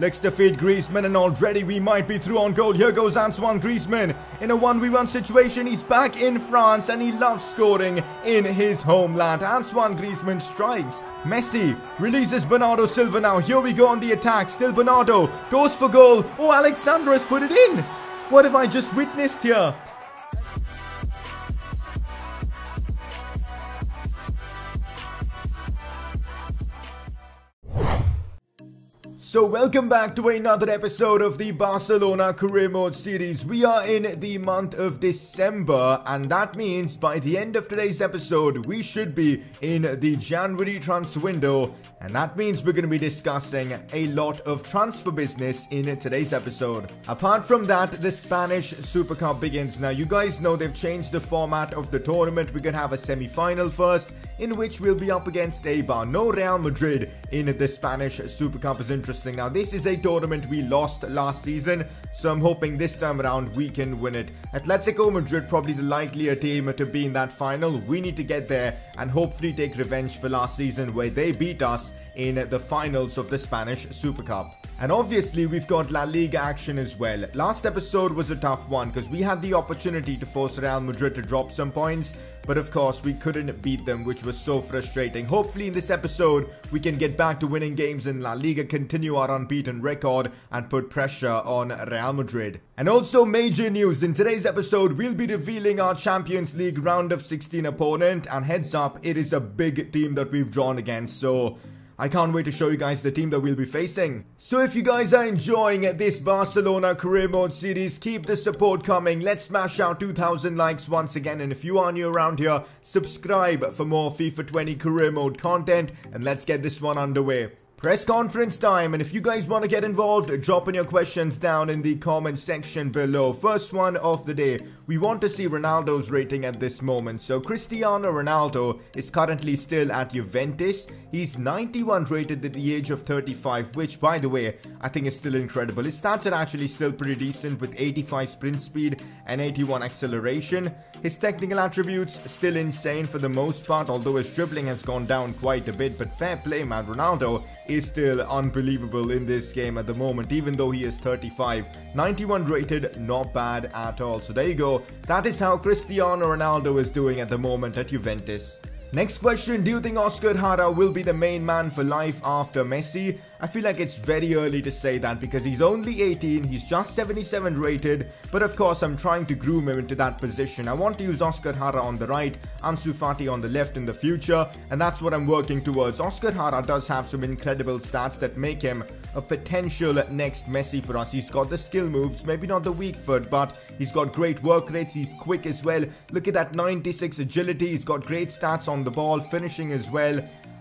Looks to feed Griezmann, and already we might be through on goal. Here goes Antoine Griezmann in a 1v1 situation. He's back in France and he loves scoring in his homeland. Antoine Griezmann strikes. Messi releases Bernardo Silva now. Here we go on the attack. Still Bernardo goes for goal. Oh, Alexandra has put it in. What have I just witnessed here? So welcome back to another episode of the Barcelona Career Mode series. We are in the month of December, and that means by the end of today's episode we should be in the January transfer window, and that means we're going to be discussing a lot of transfer business in today's episode. Apart from that, the Spanish Super Cup begins. Now you guys know they've changed the format of the tournament. We're going to have a semi-final first, in which we'll be up against Eibar. No Real Madrid in the Spanish Super Cup is interesting. Now this is a tournament we lost last season, so I'm hoping this time around we can win it. Atletico Madrid probably the likelier team to be in that final. We need to get there and hopefully take revenge for last season where they beat us in the finals of the Spanish Super Cup. And obviously we've got La Liga action as well. Last episode was a tough one because we had the opportunity to force Real Madrid to drop some points, but of course we couldn't beat them, which was so frustrating. Hopefully in this episode we can get back to winning games in La Liga, continue our unbeaten record and put pressure on Real Madrid. And also major news, in today's episode we'll be revealing our Champions League round of 16 opponent, and heads up, it is a big team that we've drawn against, so I can't wait to show you guys the team that we'll be facing. So if you guys are enjoying this Barcelona Career Mode series, keep the support coming. Let's smash out 2,000 likes once again. And if you are new around here, subscribe for more FIFA 20 Career Mode content. And let's get this one underway. Press conference time, and if you guys want to get involved, drop in your questions down in the comment section below. First one of the day, we want to see Ronaldo's rating at this moment. So Cristiano Ronaldo is currently still at Juventus. He's 91 rated at the age of 35, which by the way, I think is still incredible. His stats are actually still pretty decent with 85 sprint speed and 81 acceleration. His technical attributes still insane for the most part, although his dribbling has gone down quite a bit, but fair play man, Ronaldo is still unbelievable in this game at the moment, even though he is 35. 91 rated, not bad at all. So there you go. That is how Cristiano Ronaldo is doing at the moment at Juventus. Next question, do you think Oscar Jara will be the main man for life after Messi? I feel like it's very early to say that because he's only 18, he's just 77 rated, but of course I'm trying to groom him into that position. I want to use Oscar Jara on the right, Ansu Fati on the left in the future, and that's what I'm working towards. Oscar Jara does have some incredible stats that make him a potential next Messi for us. He's got the skill moves, maybe not the weak foot, but he's got great work rates, he's quick as well. Look at that 96 agility, he's got great stats on the ball, finishing as well.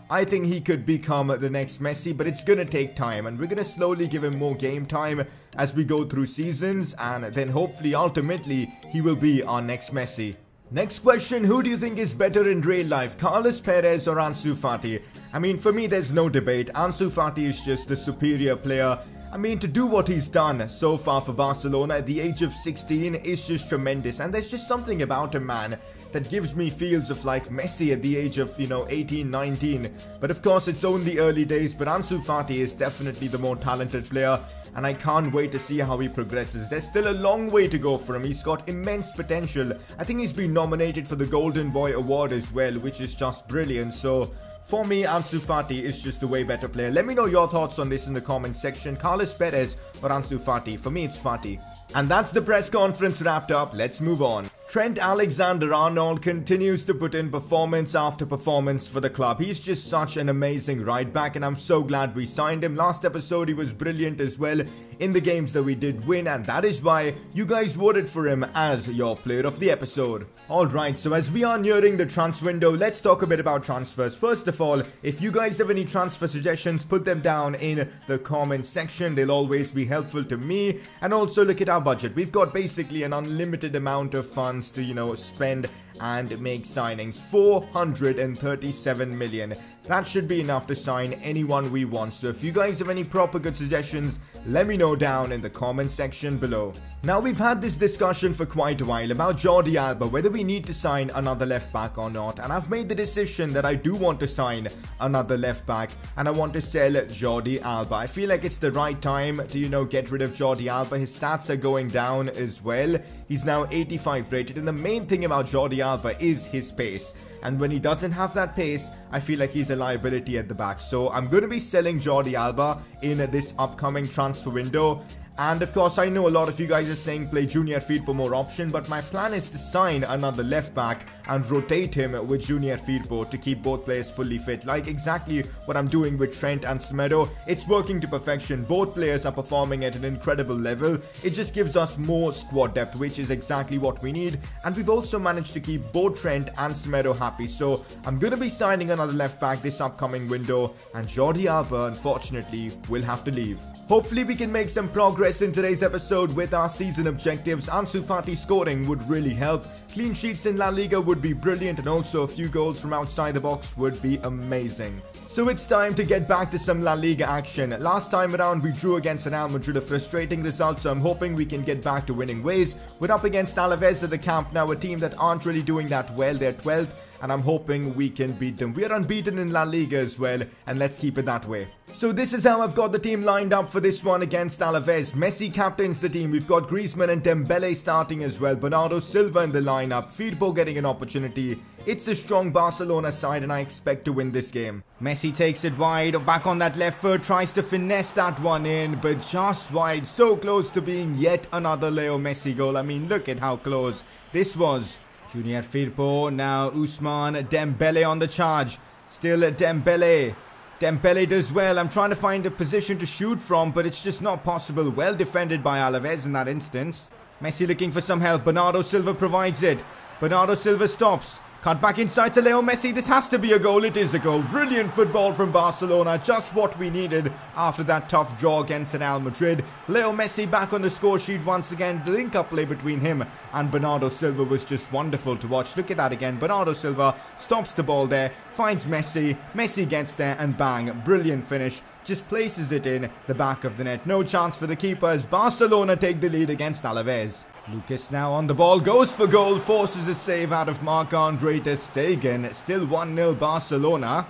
I think he could become the next Messi, but it's gonna take time, and we're gonna slowly give him more game time as we go through seasons, and then hopefully ultimately he will be our next Messi. Next question, who do you think is better in real life, Carlos Perez or Ansu Fati? I mean, for me there's no debate. Ansu Fati is just the superior player. I mean, to do what he's done so far for Barcelona at the age of 16 is just tremendous, and there's just something about him, man, that gives me feels of like Messi at the age of, 18, 19. But of course it's only early days, but Ansu Fati is definitely the more talented player, and I can't wait to see how he progresses. There's still a long way to go for him. He's got immense potential. I think he's been nominated for the Golden Boy Award as well, which is just brilliant. So for me, Ansu Fati is just a way better player. Let me know your thoughts on this in the comment section. Carlos Perez or Ansu Fati? For me, it's Fati. And that's the press conference wrapped up. Let's move on. Trent Alexander-Arnold continues to put in performance after performance for the club. He's just such an amazing right back, and I'm so glad we signed him. Last episode he was brilliant as well in the games that we did win, and that is why you guys voted for him as your player of the episode. Alright, so as we are nearing the transfer window, let's talk a bit about transfers. First of all, if you guys have any transfer suggestions, put them down in the comment section. They'll always be helpful to me. And also look at our budget. We've got basically an unlimited amount of funds funds to, spend and make signings. 437 million. That should be enough to sign anyone we want. So if you guys have any proper good suggestions, let me know down in the comment section below. Now, we've had this discussion for quite a while about Jordi Alba, whether we need to sign another left back or not, and I've made the decision that I do want to sign another left back and I want to sell Jordi Alba. I feel like it's the right time to, get rid of Jordi Alba. His stats are going down as well. He's now 85 rated, and the main thing about Jordi Alba is his pace. And when he doesn't have that pace, I feel like he's a liability at the back. So I'm going to be selling Jordi Alba in this upcoming transfer window. And of course, I know a lot of you guys are saying play Junior Firpo more option, but my plan is to sign another left back and rotate him with Junior Firpo to keep both players fully fit. Like exactly what I'm doing with Trent and Semedo. It's working to perfection. Both players are performing at an incredible level. It just gives us more squad depth, which is exactly what we need. And we've also managed to keep both Trent and Semedo happy. So I'm going to be signing another left back this upcoming window, and Jordi Alba, unfortunately, will have to leave. Hopefully we can make some progress in today's episode with our season objectives. Ansu Fati scoring would really help. Clean sheets in La Liga would be brilliant, and also a few goals from outside the box would be amazing. So it's time to get back to some La Liga action. Last time around we drew against Real Madrid, a frustrating result, so I'm hoping we can get back to winning ways. We're up against Alaves at the camp now, a team that aren't really doing that well. They're 12th. And I'm hoping we can beat them. We are unbeaten in La Liga as well, and let's keep it that way. So this is how I've got the team lined up for this one against Alaves. Messi captains the team. We've got Griezmann and Dembele starting as well. Bernardo Silva in the lineup. Firpo getting an opportunity. It's a strong Barcelona side, and I expect to win this game. Messi takes it wide, back on that left foot, tries to finesse that one in, but just wide. So close to being yet another Leo Messi goal. I mean, look at how close this was. Junior Firpo, now Ousmane Dembele on the charge. Still Dembele. Dembele does well. I'm trying to find a position to shoot from, but it's just not possible. Well defended by Alaves in that instance. Messi looking for some help. Bernardo Silva provides it. Bernardo Silva stops. Cut back inside to Leo Messi. This has to be a goal. It is a goal. Brilliant football from Barcelona. Just what we needed after that tough draw against Real Madrid. Leo Messi back on the score sheet once again. The link-up play between him and Bernardo Silva was just wonderful to watch. Look at that again. Bernardo Silva stops the ball there. Finds Messi. Messi gets there and bang. Brilliant finish. Just places it in the back of the net. No chance for the keepers. Barcelona take the lead against Alaves. Lucas now on the ball, goes for goal, forces a save out of Marc-Andre ter Stegen. Still 1-0 Barcelona.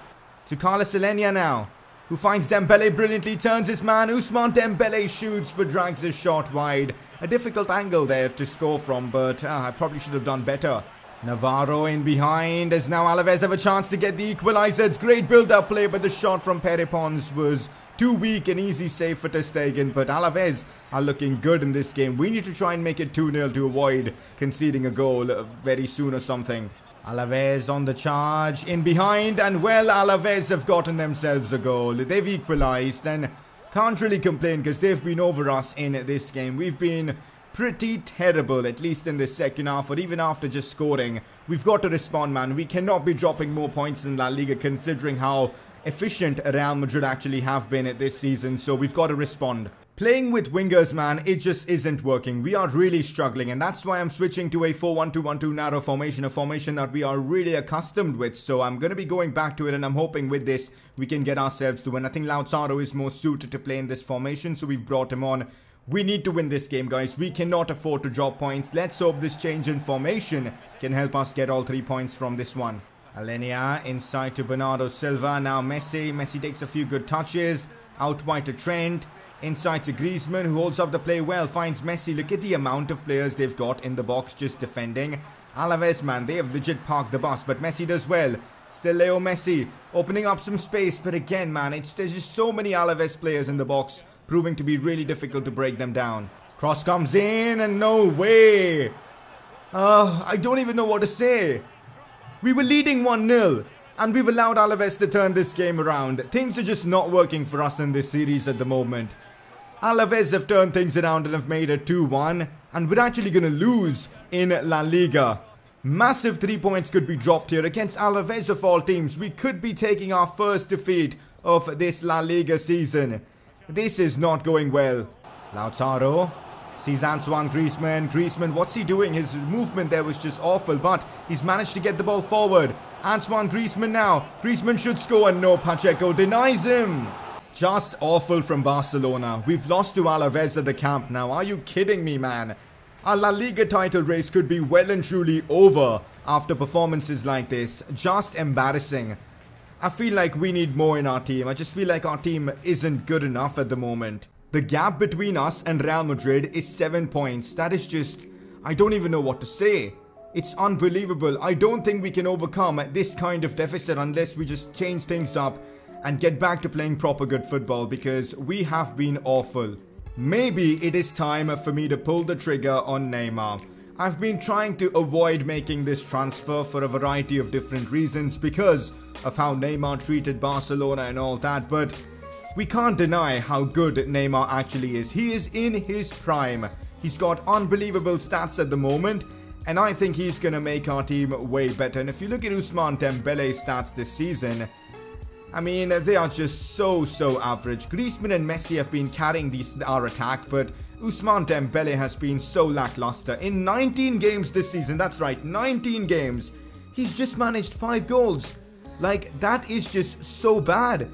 To Carlos Alenia now, who finds Dembele brilliantly, turns his man. Ousmane Dembele shoots but drags his shot wide. A difficult angle there to score from, but I probably should have done better. Navarro in behind, as now Alaves have a chance to get the equalizer. It's great build-up play, but the shot from Pere Pons was too weak. An easy save for ter Stegen, but Alaves are looking good in this game. We need to try and make it 2-0 to avoid conceding a goal very soon or something. Alaves on the charge, in behind, and well, Alaves have gotten themselves a goal. They've equalized, and can't really complain because they've been over us in this game. We've been pretty terrible, at least in the second half, or even after just scoring. We've got to respond, man. We cannot be dropping more points in La Liga considering how efficient Real Madrid actually have been this season, so we've got to respond. Playing with wingers, man, it just isn't working. We are really struggling, and that's why I'm switching to a 4-1-2-1-2 narrow formation, a formation that we are really accustomed with. So I'm going to be going back to it, and I'm hoping with this we can get ourselves to win. I think Lautaro is more suited to play in this formation, so we've brought him on. We need to win this game, guys. We cannot afford to drop points. Let's hope this change in formation can help us get all 3 points from this one. Alenia inside to Bernardo Silva. Now Messi. Messi takes a few good touches. Out wide to Trent. Inside to Griezmann, who holds up the play well. Finds Messi. Look at the amount of players they've got in the box just defending. Alaves, man, they have legit parked the bus. But Messi does well. Still Leo Messi. Opening up some space. But again, man, there's just so many Alaves players in the box, proving to be really difficult to break them down. Cross comes in, and no way. I don't even know what to say. We were leading 1-0, and we've allowed Alaves to turn this game around. Things are just not working for us in this series at the moment. Alaves have turned things around and have made it 2-1, and we're actually going to lose in La Liga. Massive 3 points could be dropped here against Alaves of all teams. We could be taking our first defeat of this La Liga season. This is not going well. Lautaro Sees Antoine Griezmann. Griezmann, what's he doing? His movement there was just awful, but he's managed to get the ball forward. Antoine Griezmann now. Griezmann should score, and no, Pacheco denies him. Just awful from Barcelona. We've lost to Alaves at the camp now. Are you kidding me, man? Our La Liga title race could be well and truly over after performances like this. Just embarrassing. I feel like we need more in our team. I just feel like our team isn't good enough at the moment. The gap between us and Real Madrid is 7 points. That is just... I don't even know what to say. It's unbelievable. I don't think we can overcome this kind of deficit unless we just change things up and get back to playing proper good football, because we have been awful. Maybe it is time for me to pull the trigger on Neymar. I've been trying to avoid making this transfer for a variety of different reasons because of how Neymar treated Barcelona and all that, but we can't deny how good Neymar actually is. He is in his prime. He's got unbelievable stats at the moment, and I think he's gonna make our team way better. And if you look at Ousmane Dembele's stats this season, I mean, they are just so average. Griezmann and Messi have been carrying our attack, but Ousmane Dembele has been so lackluster. In 19 games this season, that's right, 19 games, he's just managed 5 goals. Like, that is just so bad.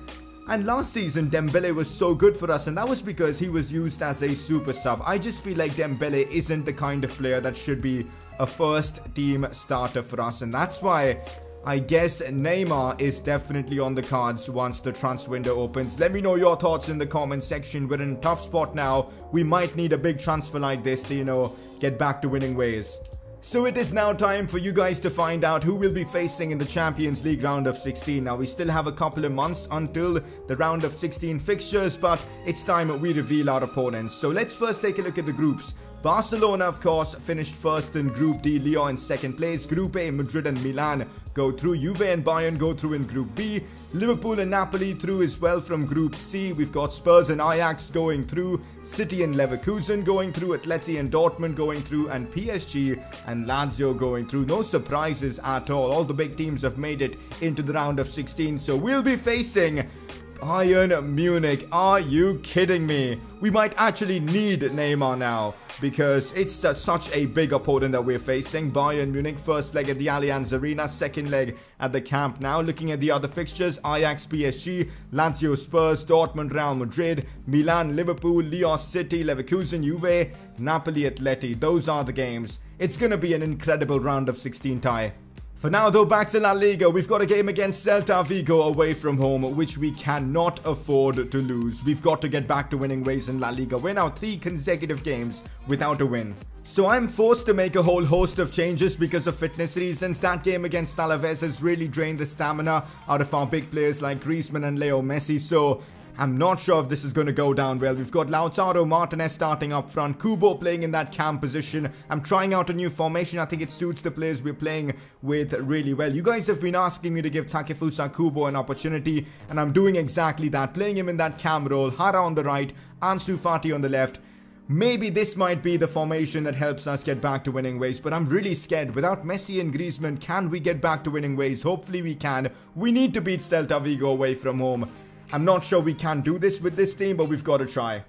And last season, Dembele was so good for us, and that was because he was used as a super sub. I just feel like Dembele isn't the kind of player that should be a first team starter for us, and that's why I guess Neymar is definitely on the cards once the transfer window opens. Let me know your thoughts in the comment section. We're in a tough spot now. We might need a big transfer like this to, you know, get back to winning ways. So it is now time for you guys to find out who we'll be facing in the Champions League round of 16. Now, we still have a couple of months until the round of 16 fixtures, but it's time we reveal our opponents. So let's first take a look at the groups. Barcelona, of course, finished first in Group D, Lyon in second place. Group A, Madrid and Milan go through. Juve and Bayern go through in Group B. Liverpool and Napoli through as well from Group C. We've got Spurs and Ajax going through. City and Leverkusen going through. Atleti and Dortmund going through. And PSG and Lazio going through. No surprises at all. All the big teams have made it into the round of 16. So we'll be facing Bayern Munich. Are you kidding me? We might actually need Neymar now, because it's such a big opponent that we're facing. Bayern Munich, first leg at the Allianz Arena, second leg at the Camp Nou. Looking at the other fixtures, Ajax, PSG, Lazio, Spurs, Dortmund, Real Madrid, Milan, Liverpool, Lyon, City, Leverkusen, Juve, Napoli, Atleti. Those are the games. It's gonna be an incredible round of 16 tie. For now though, back to La Liga. We've got a game against Celta Vigo away from home, which we cannot afford to lose. We've got to get back to winning ways in La Liga. We're now 3 consecutive games without a win. So I'm forced to make a whole host of changes because of fitness reasons. That game against Alaves has really drained the stamina out of our big players like Griezmann and Leo Messi, so I'm not sure if this is going to go down well. We've got Lautaro Martinez starting up front. Kubo playing in that cam position. I'm trying out a new formation. I think it suits the players we're playing with really well. You guys have been asking me to give Takefusa Kubo an opportunity, and I'm doing exactly that. Playing him in that cam role. Hara on the right. Ansu Fati on the left. Maybe this might be the formation that helps us get back to winning ways, but I'm really scared. Without Messi and Griezmann, can we get back to winning ways? Hopefully we can. We need to beat Celta Vigo away from home. I'm not sure we can do this with this team, but we've got to try.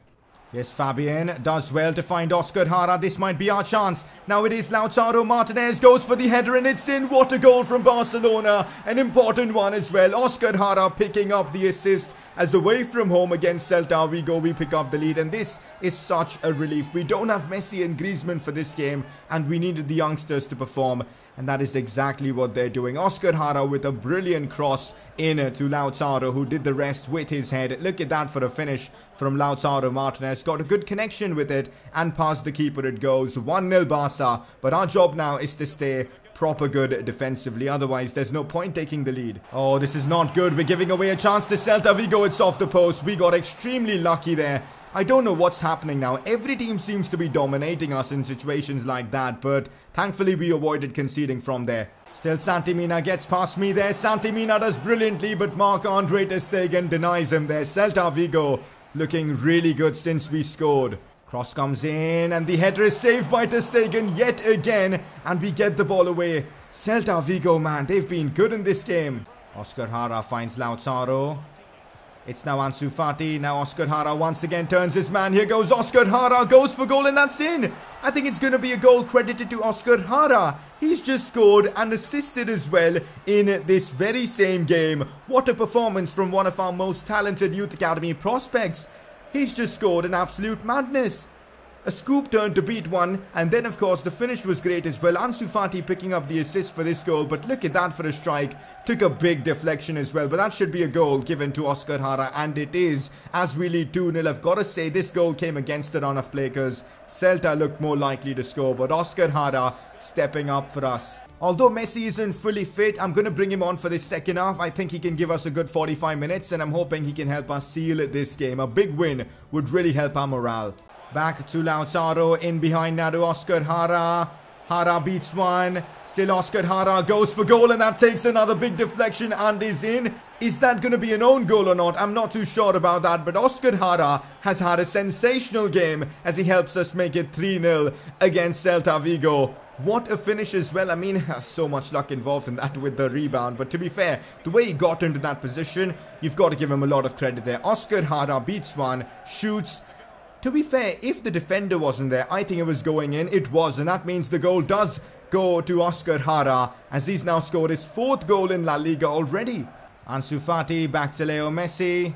Yes, Fabian does well to find Oscar Hara. This might be our chance. Now it is Lautaro Martinez goes for the header and it's in. What a goal from Barcelona. An important one as well. Oscar Hara picking up the assist as away from home against Celta Vigo we pick up the lead. And this is such a relief. We don't have Messi and Griezmann for this game and we needed the youngsters to perform. And that is exactly what they're doing. Oscar Hara with a brilliant cross in to Lautaro, who did the rest with his head. Look at that for a finish from Lautaro Martinez. Got a good connection with it and past the keeper it goes. 1-0 Barca. But our job now is to stay proper good defensively. Otherwise, there's no point taking the lead. Oh, this is not good. We're giving away a chance to Celta Vigo. It's off the post. We got extremely lucky there. I don't know what's happening now. Every team seems to be dominating us in situations like that, but thankfully we avoided conceding from there. Still Santi Mina gets past me there. Santi Mina does brilliantly, but Marc-Andre ter Stegen denies him there. Celta Vigo looking really good since we scored. Cross comes in and the header is saved by ter Stegen yet again, and we get the ball away. Celta Vigo, man, they've been good in this game. Oscar Hara finds Lautaro. It's now Ansu Fati. Now Oscar Hara once again turns his man. Here goes Oscar Hara. Goes for goal and that's in. I think it's going to be a goal credited to Oscar Hara. He's just scored and assisted as well in this very same game. What a performance from one of our most talented youth academy prospects. He's just scored an absolute madness. A scoop turn to beat one, and then of course the finish was great as well. Ansu Fati picking up the assist for this goal, but look at that for a strike. Took a big deflection as well, but that should be a goal given to Oscar Hara, and it is, as we lead 2-0. I've got to say this goal came against the run of play because Celta looked more likely to score, but Oscar Hara stepping up for us. Although Messi isn't fully fit, I'm going to bring him on for this second half. I think he can give us a good 45 minutes, and I'm hoping he can help us seal this game. A big win would really help our morale. Back to Lautaro, in behind now to Oscar Hara. Hara beats one. Still Oscar Hara goes for goal and that takes another big deflection and is in. Is that going to be an own goal or not? I'm not too sure about that. But Oscar Hara has had a sensational game as he helps us make it 3-0 against Celta Vigo. What a finish as well. I mean, so much luck involved in that with the rebound. But to be fair, the way he got into that position, you've got to give him a lot of credit there. Oscar Hara beats one, shoots. To be fair, if the defender wasn't there, I think it was going in. It was, and that means the goal does go to Oscar Hara, as he's now scored his 4th goal in La Liga already. Ansu Fati back to Leo Messi.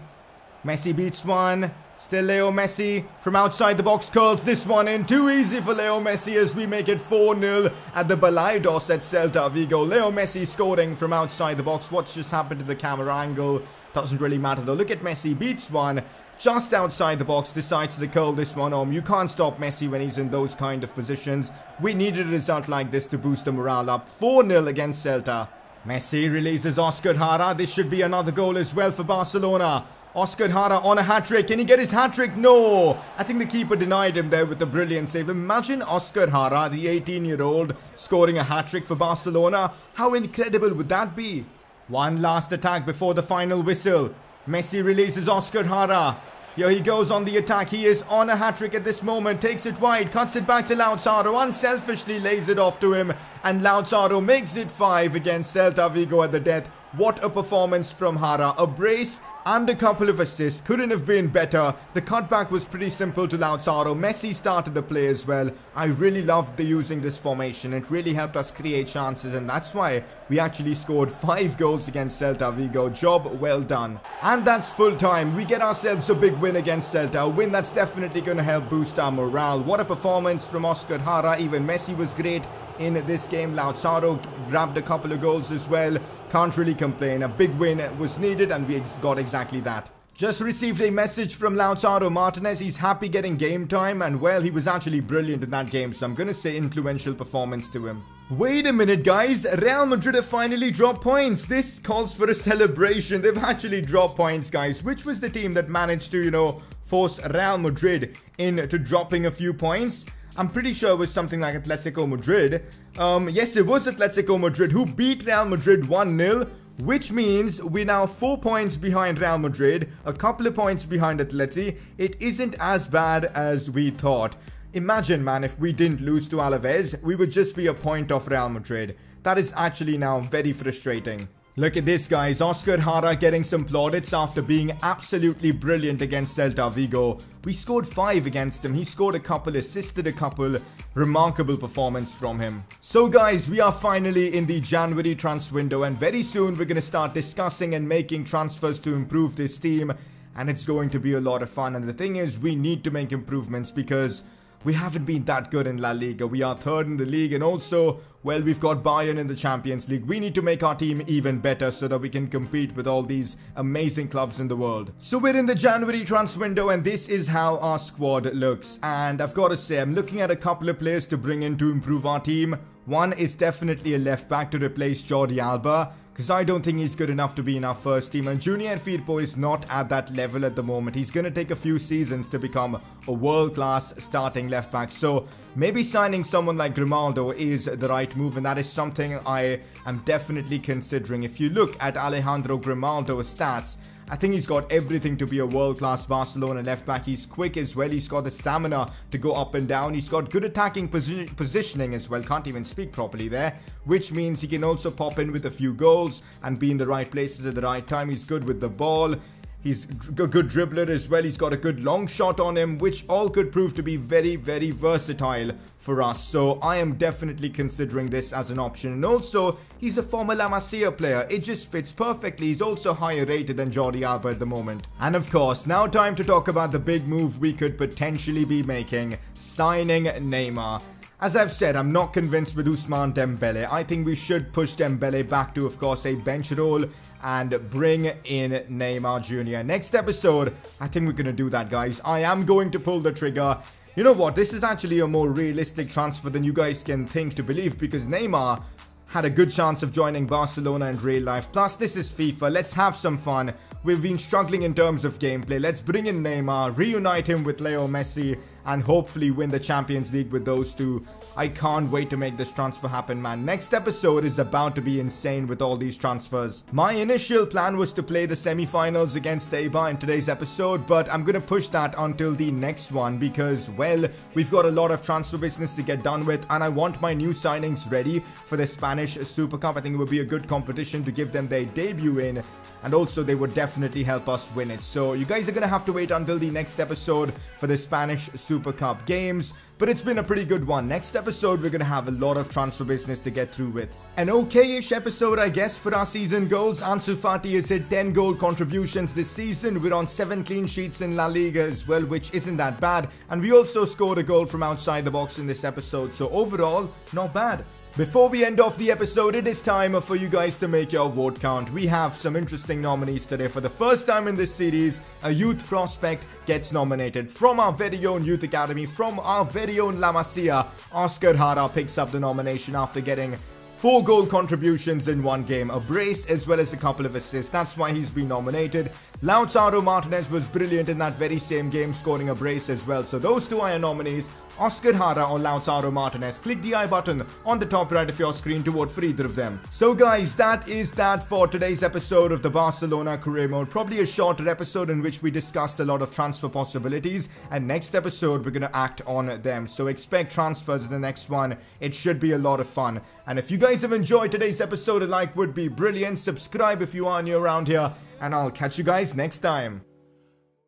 Messi beats one. Still Leo Messi from outside the box curls this one in. Too easy for Leo Messi as we make it 4-0 at the Balaidos at Celta Vigo. Leo Messi scoring from outside the box. What's just happened to the camera angle? Doesn't really matter though. Look at Messi, beats one. Just outside the box, decides to curl this one home. You can't stop Messi when he's in those kind of positions. We needed a result like this to boost the morale up. 4-0 against Celta. Messi releases Oscar Hara. This should be another goal as well for Barcelona. Oscar Hara on a hat-trick. Can he get his hat-trick? No! I think the keeper denied him there with a brilliant save. Imagine Oscar Hara, the 18-year-old, scoring a hat-trick for Barcelona. How incredible would that be? One last attack before the final whistle. Messi releases Oscar Hara. Here he goes on the attack. He is on a hat-trick at this moment. Takes it wide. Cuts it back to Lautaro. Unselfishly lays it off to him. And Lautaro makes it 5 against Celta Vigo at the death. What a performance from Hara. A brace and a couple of assists. Couldn't have been better. The cutback was pretty simple to Lautaro. Messi started the play as well. I really loved using this formation. It really helped us create chances, and that's why we actually scored 5 goals against Celta Vigo. Job well done. And that's full time. We get ourselves a big win against Celta. A win that's definitely going to help boost our morale. What a performance from Oscar Hara. Even Messi was great in this game. Lautaro grabbed a couple of goals as well. Can't really complain. A big win was needed and we got exactly that. Just received a message from Lautaro Martinez. He's happy getting game time, and well, he was actually brilliant in that game, so I'm gonna say influential performance to him. Wait a minute guys, Real Madrid have finally dropped points. This calls for a celebration. They've actually dropped points guys. Which was the team that managed to, you know, force Real Madrid into dropping a few points? I'm pretty sure it was something like Atletico Madrid. Yes, it was Atletico Madrid who beat Real Madrid 1-0. Which means we're now 4 points behind Real Madrid, a couple of points behind Atleti. It isn't as bad as we thought. Imagine, man, if we didn't lose to Alaves, we would just be a point off Real Madrid. That is actually now very frustrating. Look at this, guys. Oscar Hara getting some plaudits after being absolutely brilliant against Celta Vigo. We scored 5 against him. He scored a couple, assisted a couple. Remarkable performance from him. So, guys, we are finally in the January transfer window, and very soon we're going to start discussing and making transfers to improve this team. And it's going to be a lot of fun. And the thing is, we need to make improvements because we haven't been that good in La Liga. We are 3rd in the league, and also, well, we've got Bayern in the Champions League. We need to make our team even better so that we can compete with all these amazing clubs in the world. So we're in the January transfer window, and this is how our squad looks. And I've got to say, I'm looking at a couple of players to bring in to improve our team. One is definitely a left back to replace Jordi Alba, because I don't think he's good enough to be in our first team. And Junior Firpo is not at that level at the moment. He's going to take a few seasons to become a world-class starting left back. So maybe signing someone like Ronaldo is the right move, and that is something I am definitely considering. If you look at Alejandro Grimaldo's stats, I think he's got everything to be a world-class Barcelona left back. He's quick as well. He's got the stamina to go up and down. He's got good attacking positioning as well. Can't even speak properly there. Which means he can also pop in with a few goals and be in the right places at the right time. He's good with the ball. He's a good dribbler as well. He's got a good long shot on him, which all could prove to be very, very versatile for us. So I am definitely considering this as an option. And also, he's a former La Masia player. It just fits perfectly. He's also higher rated than Jordi Alba at the moment. And of course, now time to talk about the big move we could potentially be making. Signing Neymar. As I've said, I'm not convinced with Ousmane Dembele. I think we should push Dembele back to, of course, a bench role and bring in Neymar Jr. Next episode, I think we're going to do that, guys. I am going to pull the trigger. You know what? This is actually a more realistic transfer than you guys can think to believe, because Neymar had a good chance of joining Barcelona in real life. Plus, this is FIFA. Let's have some fun. We've been struggling in terms of gameplay. Let's bring in Neymar, reunite him with Leo Messi, and hopefully win the Champions League with those two. I can't wait to make this transfer happen, man. Next episode is about to be insane with all these transfers. My initial plan was to play the semi-finals against Eibar in today's episode, but I'm gonna push that until the next one because, well, we've got a lot of transfer business to get done with, and I want my new signings ready for the Spanish Super Cup. I think it would be a good competition to give them their debut in, and also they would definitely help us win it. So you guys are gonna have to wait until the next episode for the Spanish Super Cup games, but it's been a pretty good one. Next episode we're gonna have a lot of transfer business to get through with. An okay-ish episode, I guess, for our season goals. Ansu Fati has hit 10 goal contributions this season. We're on 7 clean sheets in La Liga as well, which isn't that bad, and we also scored a goal from outside the box in this episode, so overall, not bad. Before we end off the episode, it is time for you guys to make your vote count. We have some interesting nominees today. For the first time in this series, a youth prospect gets nominated. From our very own youth academy, from our very own La Masia, Oscar Hara picks up the nomination after getting 4 goal contributions in one game, a brace as well as a couple of assists. That's why he's been nominated. Lautaro Martinez was brilliant in that very same game, scoring a brace as well. So those two are your nominees, Oscar Hara or Lautaro Martinez. Click the I button on the top right of your screen to vote for either of them. So guys, that is that for today's episode of the Barcelona career mode. Probably a shorter episode in which we discussed a lot of transfer possibilities, and next episode we're gonna act on them. So expect transfers in the next one. It should be a lot of fun. And if you guys have enjoyed today's episode, a like would be brilliant. Subscribe if you are new around here, and I'll catch you guys next time.